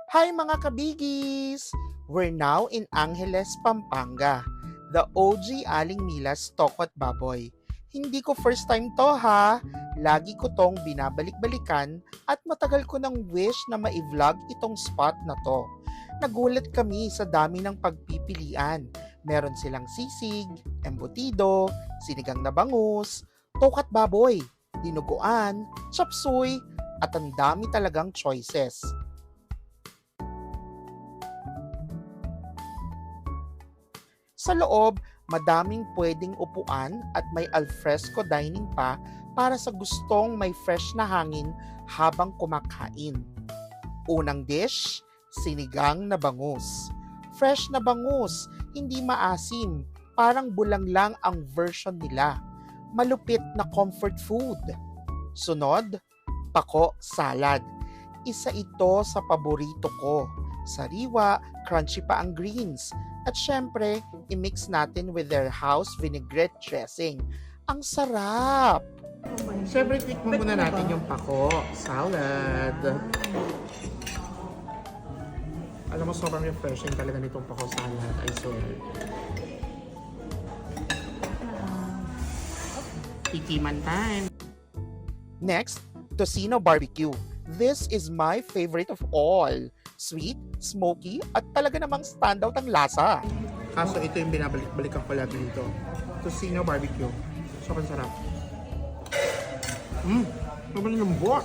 Hi mga kabigis! We're now in Angeles, Pampanga, the OG Aling Milas Tokot Baboy. Hindi ko first time to ha, lagi ko tong binabalik-balikan at matagal ko nang wish na ma-vlog itong spot na to. Nagulat kami sa dami ng pagpipilian. Meron silang sisig, embutido, sinigang na bangus, tokat baboy, dinuguan, chop suey, at ang dami talagang choices. Sa loob, madaming pwedeng upuan at may alfresco dining pa para sa gustong may fresh na hangin habang kumakain. Unang dish, sinigang na bangus. Fresh na bangus, hindi maasim, parang bulang lang ang version nila. Malupit na comfort food. Sunod, pako salad. Isa ito sa paborito ko. Sariwa, crunchy pa ang greens. At syempre, i-mix natin with their house vinaigrette dressing. Ang sarap! Syempre, tikman muna natin yung pako salad. Alam mo, sobrang refreshing talaga nitong pako salad. I swear. Tikiman time. Next, tocino barbecue. This is my favorite of all. Sweet, smoky, at talaga namang standout ang lasa. Kaso ito yung binabalik-balikan ko lagi dito. Tocino barbecue. Sobrang sarap. Sobrang lambot.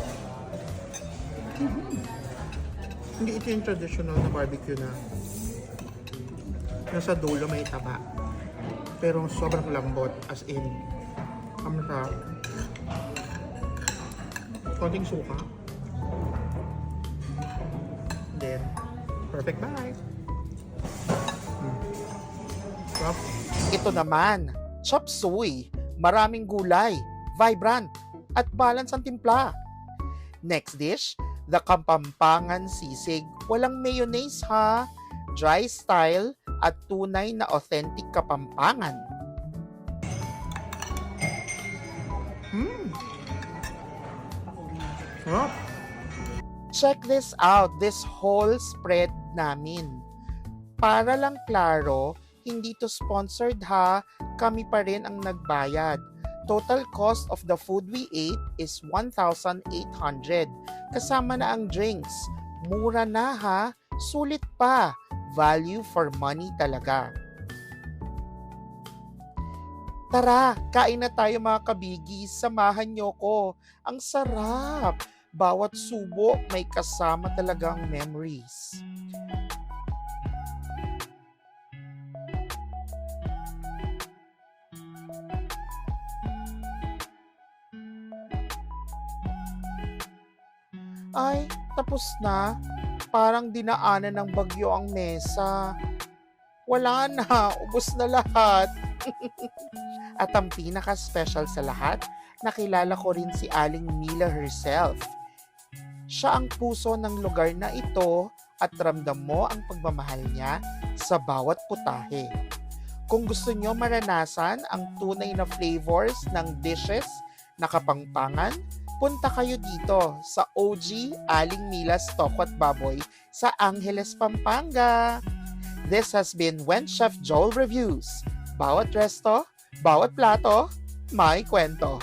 Hindi ito yung traditional na barbecue na nasa dulo may taba. Pero sobrang lambot, as in, ang masarap. Konting suka. Then, perfect bite. Sarap. Ito naman, chop suey. Maraming gulay, vibrant, at balance ang timpla. Next dish, the Kapampangan sisig. Walang mayonnaise ha. Dry style at tunay na authentic Kapampangan. Sarap. Check this out, this whole spread namin. Para lang klaro, hindi to sponsored ha, kami pa rin ang nagbayad. Total cost of the food we ate is 1,800. Kasama na ang drinks. Mura na ha, sulit pa. Value for money talaga. Tara, kain na tayo mga kabigis. Samahan nyo ko. Ang sarap. Bawat subo may kasama talagang memories. Ay, tapos na. Parang dinaanan ng bagyo ang mesa. Wala na, ubos na lahat. At ang pinaka-special sa lahat, nakilala ko rin si Aling Mila herself. Siya ang puso ng lugar na ito at ramdam mo ang pagmamahal niya sa bawat putahe. Kung gusto nyo maranasan ang tunay na flavors ng dishes na Kapampangan, punta kayo dito sa OG Aling Milas Tokot Baboy sa Angeles, Pampanga. This has been When Chef Joel Reviews. Bawat resto, bawat plato, may kwento.